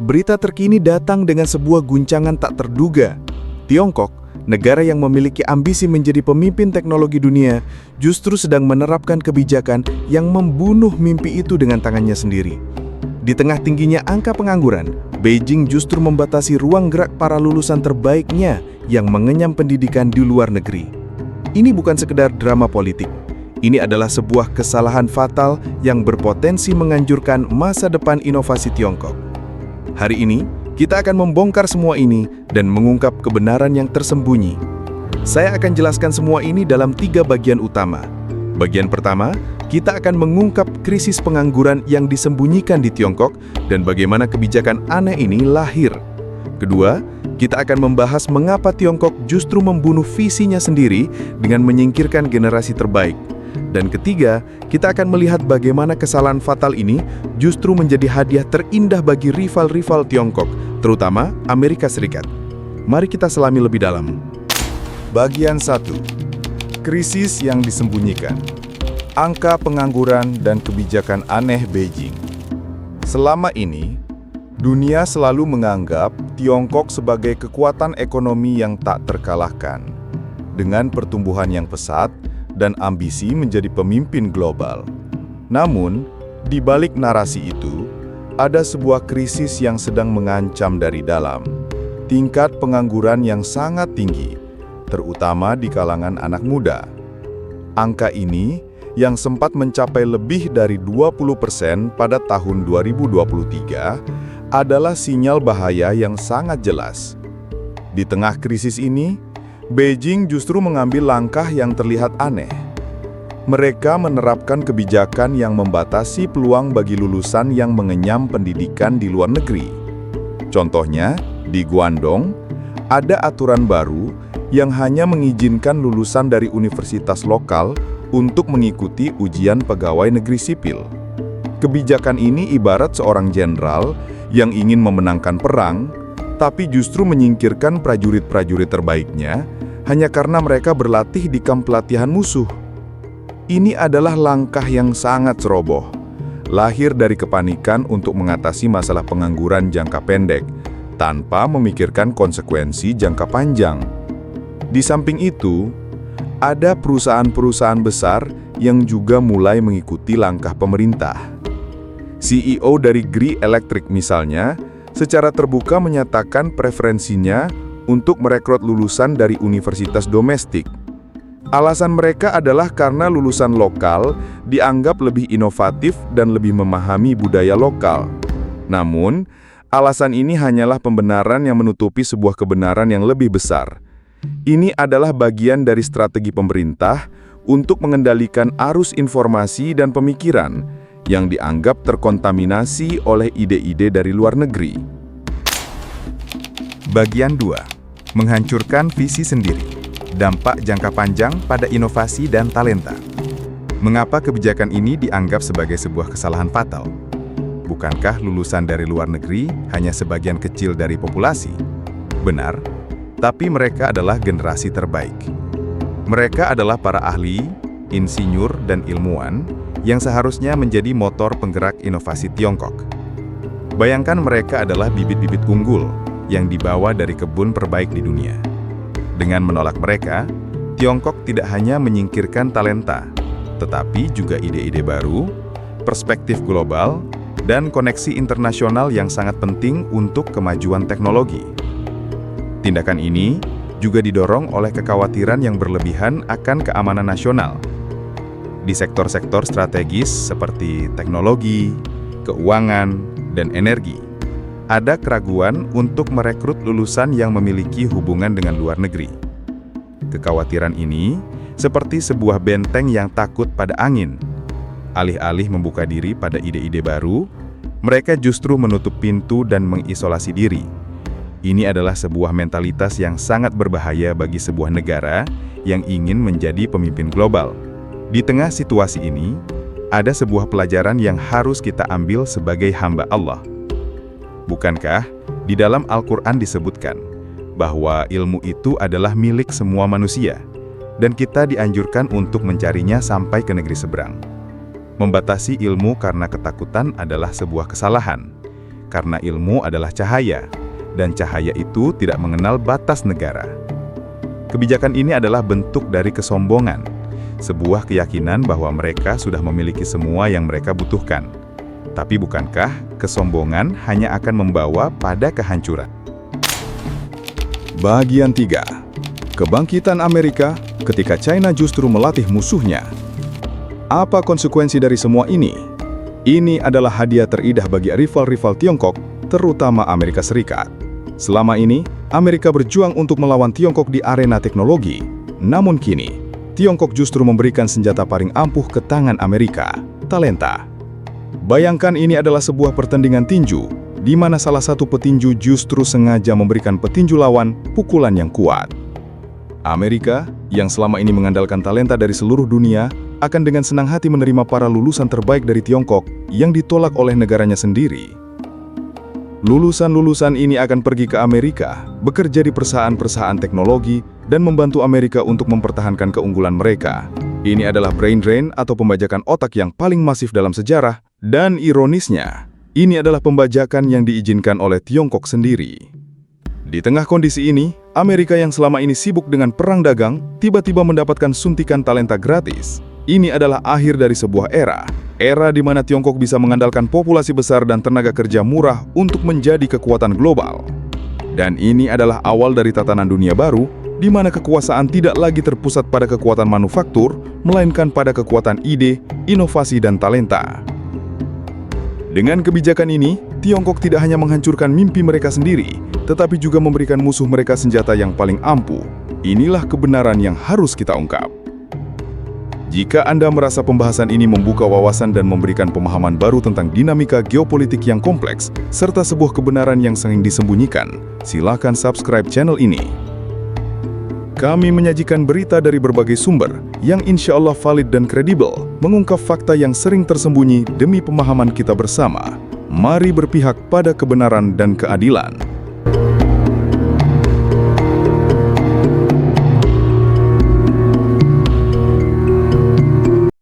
Berita terkini datang dengan sebuah guncangan tak terduga. Tiongkok, negara yang memiliki ambisi menjadi pemimpin teknologi dunia, justru sedang menerapkan kebijakan yang membunuh mimpi itu dengan tangannya sendiri. Di tengah tingginya angka pengangguran, Beijing justru membatasi ruang gerak para lulusan terbaiknya yang mengenyam pendidikan di luar negeri. Ini bukan sekedar drama politik. Ini adalah sebuah kesalahan fatal yang berpotensi menganjurkan masa depan inovasi Tiongkok. Hari ini, kita akan membongkar semua ini dan mengungkap kebenaran yang tersembunyi. Saya akan jelaskan semua ini dalam 3 bagian utama. Bagian pertama, kita akan mengungkap krisis pengangguran yang disembunyikan di Tiongkok dan bagaimana kebijakan aneh ini lahir. Kedua, kita akan membahas mengapa Tiongkok justru membunuh visinya sendiri dengan menyingkirkan generasi terbaik. Dan ketiga, kita akan melihat bagaimana kesalahan fatal ini justru menjadi hadiah terindah bagi rival-rival Tiongkok, terutama Amerika Serikat. Mari kita selami lebih dalam. Bagian 1. Krisis yang disembunyikan. Angka pengangguran dan kebijakan aneh Beijing. Selama ini, dunia selalu menganggap Tiongkok sebagai kekuatan ekonomi yang tak terkalahkan, dengan pertumbuhan yang pesat dan ambisi menjadi pemimpin global. Namun, di balik narasi itu, ada sebuah krisis yang sedang mengancam dari dalam. Tingkat pengangguran yang sangat tinggi, terutama di kalangan anak muda. Angka ini yang sempat mencapai lebih dari 20% pada tahun 2023 adalah sinyal bahaya yang sangat jelas. Di tengah krisis ini, Beijing justru mengambil langkah yang terlihat aneh. Mereka menerapkan kebijakan yang membatasi peluang bagi lulusan yang mengenyam pendidikan di luar negeri. Contohnya, di Guangdong, ada aturan baru yang hanya mengizinkan lulusan dari universitas lokal untuk mengikuti ujian pegawai negeri sipil. Kebijakan ini ibarat seorang jenderal yang ingin memenangkan perang, tapi justru menyingkirkan prajurit-prajurit terbaiknya hanya karena mereka berlatih di kamp pelatihan musuh. Ini adalah langkah yang sangat ceroboh, lahir dari kepanikan untuk mengatasi masalah pengangguran jangka pendek, tanpa memikirkan konsekuensi jangka panjang. Di samping itu, ada perusahaan-perusahaan besar yang juga mulai mengikuti langkah pemerintah. CEO dari Gree Electric misalnya, secara terbuka menyatakan preferensinya untuk merekrut lulusan dari universitas domestik. Alasan mereka adalah karena lulusan lokal dianggap lebih inovatif dan lebih memahami budaya lokal. Namun, alasan ini hanyalah pembenaran yang menutupi sebuah kebenaran yang lebih besar. Ini adalah bagian dari strategi pemerintah untuk mengendalikan arus informasi dan pemikiran yang dianggap terkontaminasi oleh ide-ide dari luar negeri. Bagian 2. Menghancurkan visi sendiri. Dampak jangka panjang pada inovasi dan talenta. Mengapa kebijakan ini dianggap sebagai sebuah kesalahan fatal? Bukankah lulusan dari luar negeri hanya sebagian kecil dari populasi? Benar. Tapi mereka adalah generasi terbaik. Mereka adalah para ahli, insinyur, dan ilmuwan yang seharusnya menjadi motor penggerak inovasi Tiongkok. Bayangkan mereka adalah bibit-bibit unggul yang dibawa dari kebun terbaik di dunia. Dengan menolak mereka, Tiongkok tidak hanya menyingkirkan talenta, tetapi juga ide-ide baru, perspektif global, dan koneksi internasional yang sangat penting untuk kemajuan teknologi. Tindakan ini juga didorong oleh kekhawatiran yang berlebihan akan keamanan nasional. Di sektor-sektor strategis seperti teknologi, keuangan, dan energi, ada keraguan untuk merekrut lulusan yang memiliki hubungan dengan luar negeri. Kekhawatiran ini seperti sebuah benteng yang takut pada angin. Alih-alih membuka diri pada ide-ide baru, mereka justru menutup pintu dan mengisolasi diri. Ini adalah sebuah mentalitas yang sangat berbahaya bagi sebuah negara yang ingin menjadi pemimpin global. Di tengah situasi ini, ada sebuah pelajaran yang harus kita ambil sebagai hamba Allah. Bukankah di dalam Al-Quran disebutkan bahwa ilmu itu adalah milik semua manusia, dan kita dianjurkan untuk mencarinya sampai ke negeri seberang. Membatasi ilmu karena ketakutan adalah sebuah kesalahan. karena ilmu adalah cahaya, dan cahaya itu tidak mengenal batas negara. Kebijakan ini adalah bentuk dari kesombongan, sebuah keyakinan bahwa mereka sudah memiliki semua yang mereka butuhkan. Tapi bukankah kesombongan hanya akan membawa pada kehancuran? Bagian 3. Kebangkitan Amerika ketika China justru melatih musuhnya. Apa konsekuensi dari semua ini? Ini adalah hadiah terindah bagi rival-rival Tiongkok, terutama Amerika Serikat. Selama ini, Amerika berjuang untuk melawan Tiongkok di arena teknologi. Namun kini, Tiongkok justru memberikan senjata paling ampuh ke tangan Amerika, talenta. Bayangkan ini adalah sebuah pertandingan tinju, di mana salah satu petinju justru sengaja memberikan petinju lawan pukulan yang kuat. Amerika, yang selama ini mengandalkan talenta dari seluruh dunia, akan dengan senang hati menerima para lulusan terbaik dari Tiongkok yang ditolak oleh negaranya sendiri. Lulusan-lulusan ini akan pergi ke Amerika, bekerja di perusahaan-perusahaan teknologi, dan membantu Amerika untuk mempertahankan keunggulan mereka. Ini adalah brain drain atau pembajakan otak yang paling masif dalam sejarah, dan ironisnya, ini adalah pembajakan yang diizinkan oleh Tiongkok sendiri. Di tengah kondisi ini, Amerika yang selama ini sibuk dengan perang dagang, tiba-tiba mendapatkan suntikan talenta gratis. Ini adalah akhir dari sebuah era di mana Tiongkok bisa mengandalkan populasi besar dan tenaga kerja murah untuk menjadi kekuatan global. Dan ini adalah awal dari tatanan dunia baru, di mana kekuasaan tidak lagi terpusat pada kekuatan manufaktur, melainkan pada kekuatan ide, inovasi, dan talenta. Dengan kebijakan ini, Tiongkok tidak hanya menghancurkan mimpi mereka sendiri, tetapi juga memberikan musuh mereka senjata yang paling ampuh. Inilah kebenaran yang harus kita ungkap. Jika Anda merasa pembahasan ini membuka wawasan dan memberikan pemahaman baru tentang dinamika geopolitik yang kompleks, serta sebuah kebenaran yang sering disembunyikan, silakan subscribe channel ini. Kami menyajikan berita dari berbagai sumber yang insya Allah valid dan kredibel, mengungkap fakta yang sering tersembunyi demi pemahaman kita bersama. Mari berpihak pada kebenaran dan keadilan.